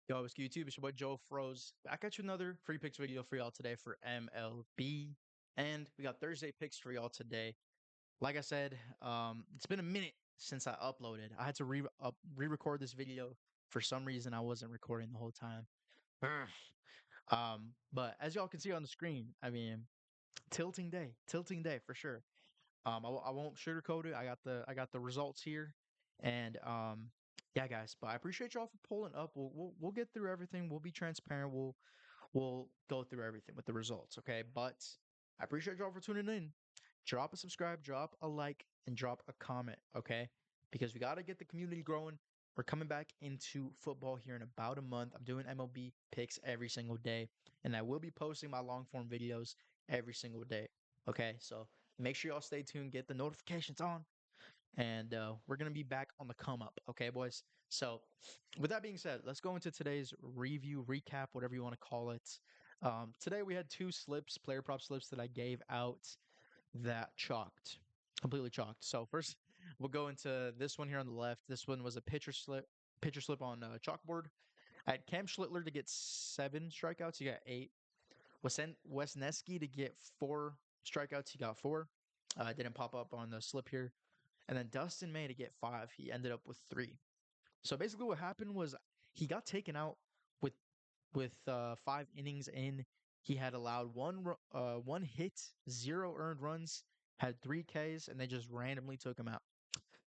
Yo, what's good, YouTube? It's your boy Joe Froze. Back at you another free picks video for y'all today for MLB. And we got Thursday picks for y'all today. Like I said, it's been a minute since I uploaded. I had to re-record this video. For some reason, I wasn't recording the whole time. But as y'all can see on the screen, I mean, tilting day for sure. I won't sugarcoat it. I got the results here, and yeah, guys. But I appreciate y'all for pulling up. We'll get through everything. We'll be transparent. We'll go through everything with the results, okay? But I appreciate y'all for tuning in. Drop a subscribe, drop a like, and drop a comment, okay? Because we gotta get the community growing. We're coming back into football here in about a month. I'm doing MLB picks every single day, and I will be posting my long form videos every single day. Okay, so make sure y'all stay tuned, get the notifications on, and we're gonna be back on the come up. Okay, boys. So, with that being said, let's go into today's review, recap, whatever you want to call it. Today we had two slips, player prop slips that I gave out that chalked, completely chalked. So first, we'll go into this one here on the left. This one was a pitcher slip on chalkboard. I had Cam Schlittler to get 7 strikeouts. He got 8. Wesneski to get 4 strikeouts. He got 4. Didn't pop up on the slip here. And then Dustin May to get 5. He ended up with 3. So basically, what happened was he got taken out with 5 innings in. He had allowed one hit, 0 earned runs, had 3 Ks, and they just randomly took him out.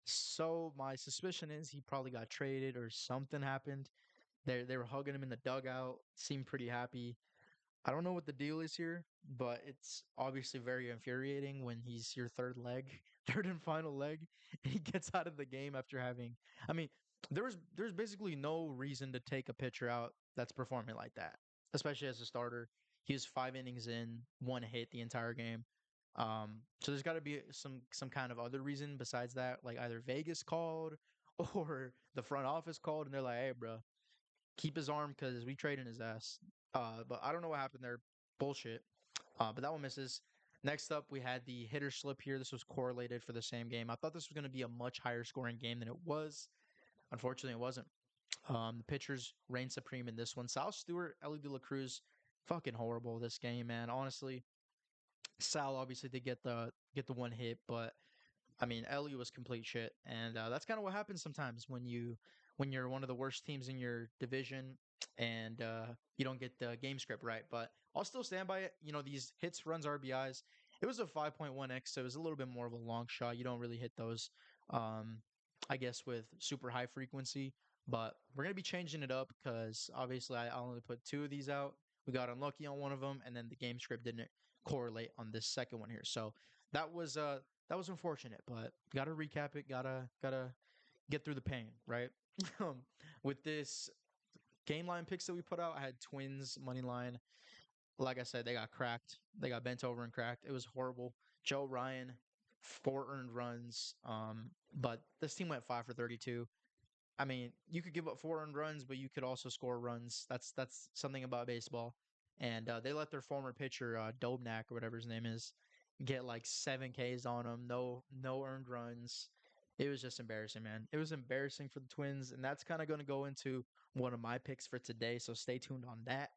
So my suspicion is he probably got traded or something happened. They were hugging him in the dugout, seemed pretty happy. I don't know what the deal is here, but it's obviously very infuriating when he's your third leg, third and final leg, and he gets out of the game after having. I mean, there's basically no reason to take a pitcher out that's performing like that, especially as a starter. He was 5 innings in, 1 hit the entire game. So there's got to be some kind of other reason besides that, like either Vegas called or the front office called, and they're like, "Hey, bro, keep his arm because we trading his ass." But I don't know what happened there. Bullshit. But that one misses. Next up, we had the hitter slip here. This was correlated for the same game. I thought this was going to be a much higher scoring game than it was. Unfortunately, it wasn't. The pitchers reigned supreme in this one. Sal Stewart, Ellie De La Cruz, fucking horrible this game, man. Honestly, Sal obviously did get the 1 hit, but I mean, Ellie was complete shit, and that's kind of what happens sometimes when you're one of the worst teams in your division and you don't get the game script right. But I'll still stand by it. You know, these hits, runs, RBIs. It was a 5.1x, so it was a little bit more of a long shot. You don't really hit those, um, I guess, with super high frequency. But we're gonna be changing it up because obviously I only put 2 of these out. We got unlucky on one of them, and then the game script didn't correlate on this second one here. So that was unfortunate, but gotta recap it. Gotta get through the pain, right? Um, with this game line picks that we put out, I had Twins money line. Like I said, they got cracked. They got bent over and cracked. It was horrible. Joe Ryan, 4 earned runs. But this team went 5 for 32. I mean, you could give up 4 earned runs, but you could also score runs. That's something about baseball. And they let their former pitcher Dobnak or whatever his name is get like 7 Ks on him. No earned runs. It was just embarrassing, man. It was embarrassing for the Twins, and that's kind of going to go into one of my picks for today. So stay tuned on that.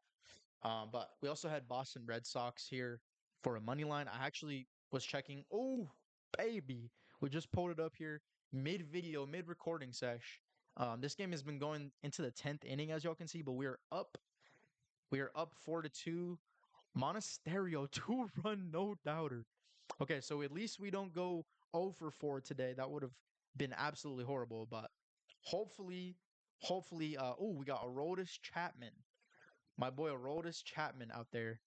But we also had Boston Red Sox here for a money line. I actually was checking. Oh, baby. We just pulled it up here mid video, mid recording sesh. This game has been going into the 10th inning, as y'all can see, but we're up. We are up 4-2. Monasterio, 2 run, no doubter. Okay, so at least we don't go 0 for 4 today. That would have been absolutely horrible, but hopefully, we got Aroldis Chapman, my boy Aroldis Chapman out there.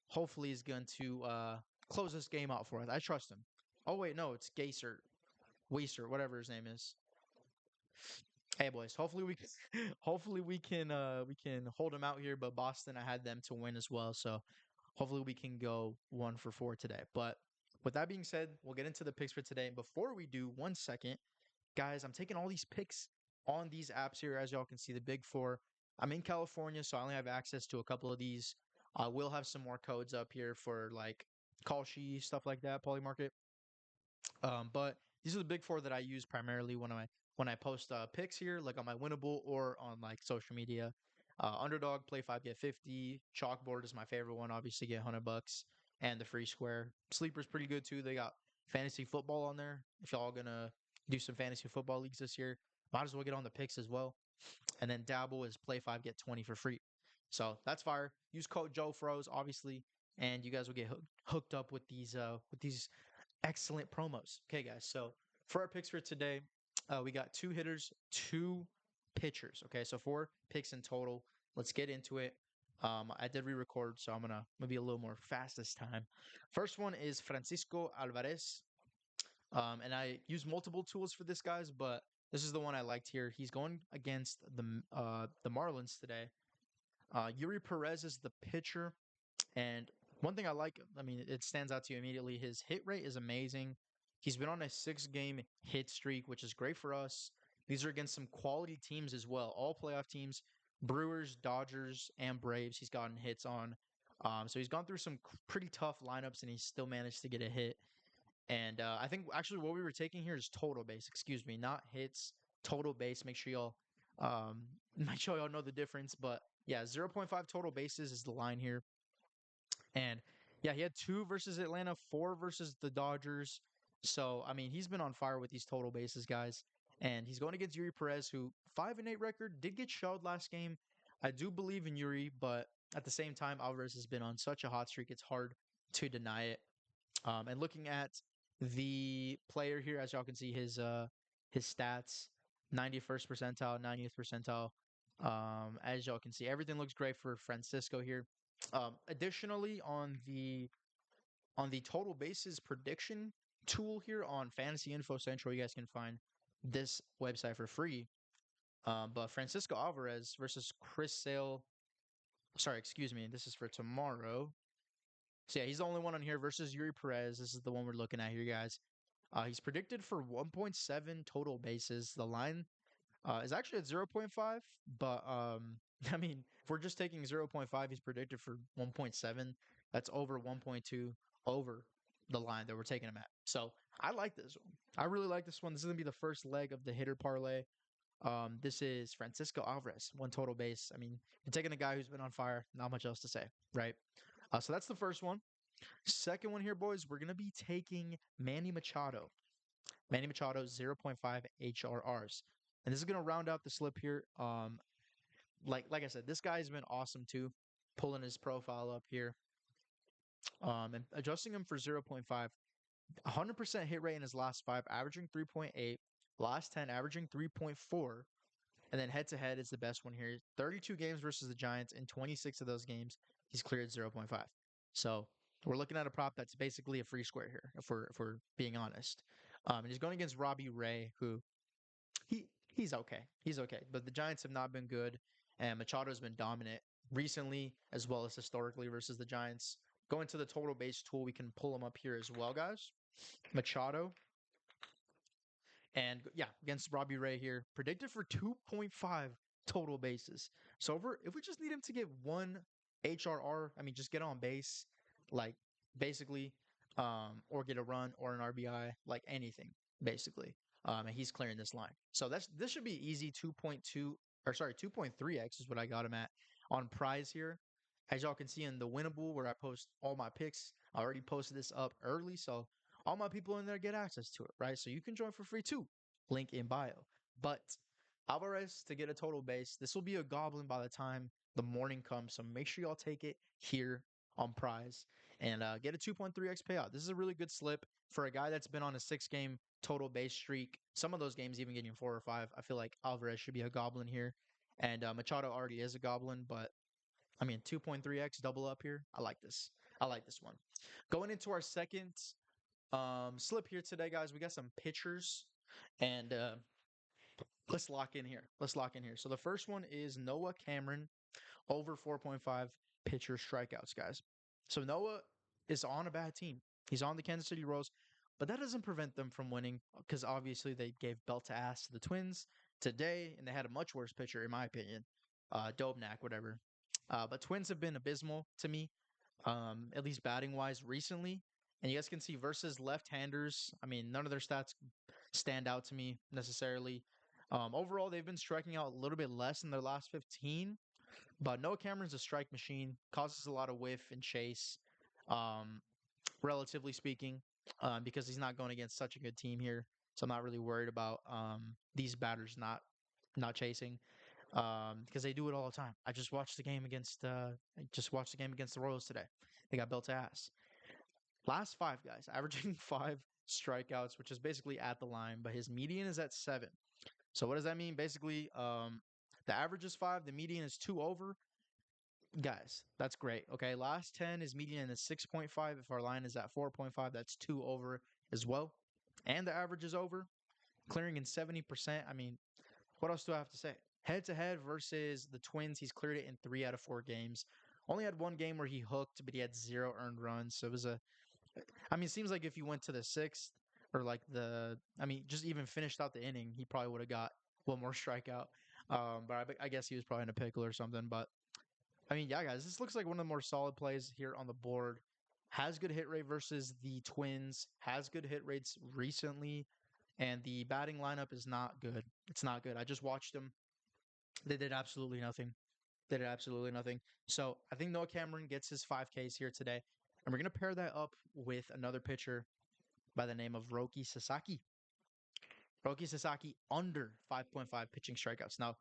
Hopefully, he's going to close this game out for us. I trust him. Oh wait, no, it's Gaser, Weiser, whatever his name is. Hey boys, hopefully we can, we can hold them out here. But Boston, I had them to win as well, so hopefully we can go 1 for 4 today. But with that being said, we'll get into the picks for today. And before we do, 1 second, guys, I'm taking all these picks on these apps here, as y'all can see, the big four. I'm in California, so I only have access to a couple of these. I will have some more codes up here for like Kalshi, stuff like that, Polymarket. But these are the big four that I use primarily when when I post picks here, like on my winnable or on like social media. Underdog, play 5, get 50. Chalkboard is my favorite one. Obviously, get $100. And the free square. Sleeper's pretty good too. They got fantasy football on there. If y'all gonna do some fantasy football leagues this year, might as well get on the picks as well. And then Dabble is play 5, get 20 for free. So that's fire. Use code Joe Froze, obviously, and you guys will get hooked up with these excellent promos. Okay, guys. So for our picks for today, we got two hitters, two pitchers. Okay, so four picks in total. Let's get into it. I did re-record, so I'm gonna be a little more fast this time. First one is Francisco Alvarez, and I use multiple tools for this, guys, but this is the one I liked here. He's going against the Marlins today. Yuri Perez is the pitcher. And one thing I like, I mean, it stands out to you immediately. His hit rate is amazing. He's been on a 6 game hit streak, which is great for us. These are against some quality teams as well, all playoff teams: Brewers, Dodgers, and Braves. He's gotten hits on. So he's gone through some pretty tough lineups, and he's still managed to get a hit. And I think actually what we were taking here is total base. Excuse me, not hits. Total base. Um, make sure y'all know the difference. But yeah, 0.5 total bases is the line here. And yeah, he had two versus Atlanta, four versus the Dodgers. So I mean, he's been on fire with these total bases, guys. And he's going against Yuri Perez, who 5-8 record, did get shelled last game. I do believe in Yuri, but at the same time, Alvarez has been on such a hot streak, it's hard to deny it. And looking at the player here, as y'all can see, his stats: 91st percentile, 90th percentile. As y'all can see, everything looks great for Francisco here. Additionally, on the total bases prediction tool here on Fantasy Info Central, you guys can find this website for free. But Francisco Alvarez versus Chris Sale. Sorry, excuse me. This is for tomorrow. So yeah, he's the only one on here versus Yuri Perez. This is the one we're looking at here, guys. He's predicted for 1.7 total bases. The line is actually at zero point 0.5, but I mean, if we're just taking zero point 0.5, he's predicted for 1.7. That's over 1.2 over the line that we're taking him at. So I like this one. I really like this one. This is gonna be the first leg of the hitter parlay. This is Francisco Alvarez, one total base. I mean, you're taking a guy who's been on fire. Not much else to say, right? So that's the first one. Second one here, boys. We're gonna be taking Manny Machado. Manny Machado, zero point 0.5 HRRs. And this is going to round out the slip here. Like I said, this guy's been awesome too. Pulling his profile up here, and adjusting him for zero point 0.5. 100% hit rate in his last five, averaging 3.8. Last 10, averaging 3.4. And then head to head is the best one here. 32 games versus the Giants. In 26 of those games, he's cleared 0.5. So we're looking at a prop that's basically a free square here, if we're being honest. And he's going against Robbie Ray, who he's okay. He's okay. But the Giants have not been good, and Machado's been dominant recently as well as historically versus the Giants. Going to the total base tool, we can pull him up here as well, guys. Machado, and yeah, against Robbie Ray here, predicted for 2.5 total bases. So if we just need him to get one HRR, I mean, just get on base, like basically, or get a run or an RBI, like anything, basically. And he's clearing this line. So this should be easy. 2.2, or sorry, 2.3x is what I got him at on prize here. As y'all can see in the winnable where I post all my picks, I already posted this up early, so all my people in there get access to it, right? So you can join for free too. Link in bio. But Alvarez to get a total base, this will be a goblin by the time the morning comes. So make sure y'all take it here on prize and get a 2.3x payout. This is a really good slip for a guy that's been on a 6 game total base streak. Some of those games even getting 4 or 5. I feel like Alvarez should be a goblin here. And Machado already is a goblin, but I mean, 2.3x double up here. I like this. I like this one. Going into our second slip here today, guys, we got some pitchers, and let's lock in here. Let's lock in here. So the first one is Noah Cameron over 4.5 pitcher strikeouts, guys. So Noah is on a bad team. He's on the Kansas City Royals, but that doesn't prevent them from winning because obviously they gave belt to ass to the Twins today, and they had a much worse pitcher, in my opinion, Dobnak, whatever. But Twins have been abysmal to me, at least batting wise recently. And you guys can see versus left-handers. I mean, none of their stats stand out to me necessarily. Overall, they've been striking out a little bit less in their last 15, but Noah Cameron's a strike machine, causes a lot of whiff and chase, um, relatively speaking, because he's not going against such a good team here. So I'm not really worried about these batters not chasing because they do it all the time. I just watched the game against the Royals today. They got built to ass. Last five guys, averaging five strikeouts, which is basically at the line, but his median is at seven. So what does that mean? Basically, the average is five, the median is two over. Guys, that's great. Okay, last 10, his median is 6.5. If our line is at 4.5, that's two over as well. And the average is over, clearing in 70%. I mean, what else do I have to say? Head to head versus the Twins, he's cleared it in 3 out of 4 games. Only had one game where he hooked, but he had zero earned runs. So it was a I mean, it seems like if you went to the sixth or like I mean, just even finished out the inning, he probably would have got one more strikeout. But I guess he was probably in a pickle or something. But I mean, yeah, guys, this looks like one of the more solid plays here on the board. Has good hit rate versus the Twins. Has good hit rates recently, and the batting lineup is not good. It's not good. I just watched them. They did absolutely nothing. They did absolutely nothing. So I think Noah Cameron gets his 5Ks here today. And we're going to pair that up with another pitcher by the name of Roki Sasaki. Roki Sasaki under 5.5 pitching strikeouts. Now,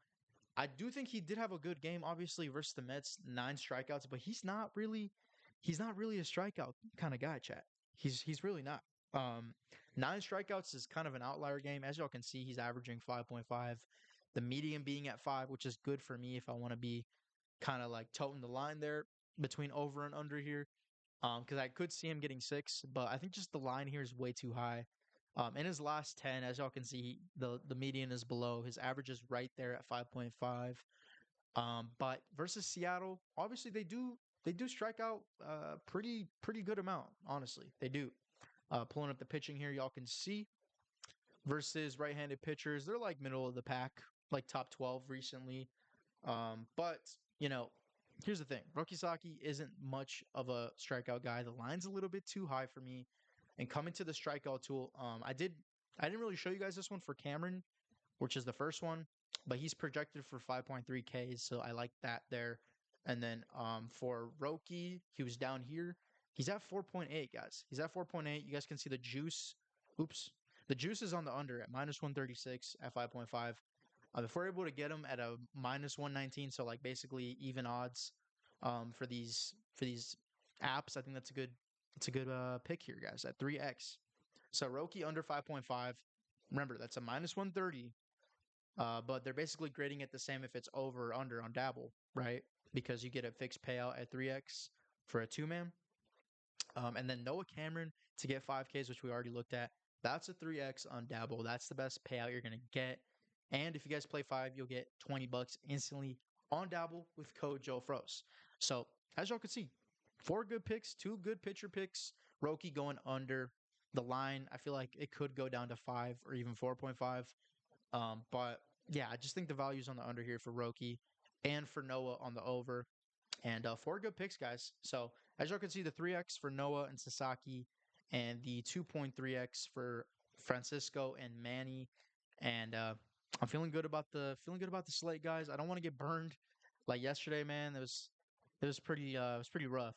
I do think he did have a good game, obviously, versus the Mets, 9 strikeouts, but he's not really a strikeout kind of guy, chat. He's really not. 9 strikeouts is kind of an outlier game. As y'all can see, he's averaging 5.5. The median being at 5, which is good for me if I want to be kind of like toting the line there between over and under here. Because I could see him getting 6, but I think just the line here is way too high. In his last 10, as y'all can see, the median is below. His average is right there at 5.5. But versus Seattle, obviously they do strike out pretty good amount. Honestly, they do. Pulling up the pitching here, y'all can see versus right-handed pitchers, they're like middle of the pack, like top 12 recently. But you know, here's the thing: Rokisaki isn't much of a strikeout guy. The line's a little bit too high for me. And coming to the strikeout tool, I didn't really show you guys this one for Cameron, which is the first one, but he's projected for 5.3 Ks, so I like that there. And then for Roki, he was down here. He's at 4.8, guys. He's at 4.8. You guys can see the juice. Oops. The juice is on the under at minus 136 at 5.5. If we're able to get him at a minus 119, so like basically even odds for these apps, I think that's a good pick here, guys, at 3x. So Roki under 5.5. Remember, that's a minus 130, but they're basically grading it the same if it's over or under on Dabble, right? Because you get a fixed payout at 3x for a two man. And then Noah Cameron to get 5Ks, which we already looked at. That's a 3x on Dabble. That's the best payout you're going to get. And if you guys play 5, you'll get 20 bucks instantly on Dabble with code Joe Frost. So, as y'all can see, 4 good picks, 2 good pitcher picks. Roki going under the line. I feel like it could go down to 5 or even 4.5. But yeah, I just think the value's on the under here for Roki and for Noah on the over. And 4 good picks, guys. So as y'all can see, the 3x for Noah and Sasaki, and the 2.3x for Francisco and Manny. And I'm feeling good about the slate, guys. I don't want to get burned like yesterday, man. It was pretty rough,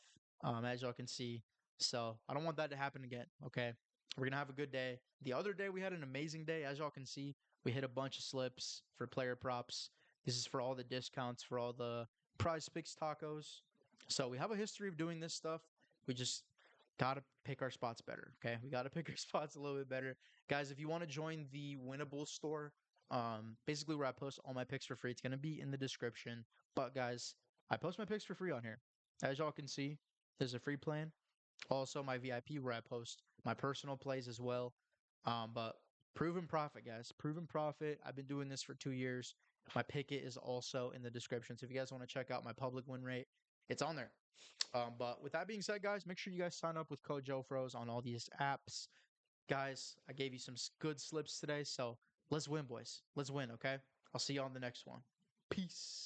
as y'all can see. So I don't want that to happen again. Okay, we're gonna have a good day. The other day we had an amazing day, as y'all can see. We hit a bunch of slips for player props. This is for all the discounts for all the Prize Picks tacos. So we have a history of doing this stuff. We just gotta pick our spots better. Okay, we gotta pick our spots a little bit better, guys. If you want to join the Winnable store, basically where I post all my picks for free, it's gonna be in the description. But guys, I post my picks for free on here. As y'all can see, there's a free plan. Also, my VIP where I post my personal plays as well. But proven profit, guys. Proven profit. I've been doing this for 2 years. My picket is also in the description. So if you guys want to check out my public win rate, it's on there. But with that being said, guys, make sure you guys sign up with code JoeFros on all these apps. Guys, I gave you some good slips today. So let's win, boys. Let's win, okay? I'll see you on the next one. Peace.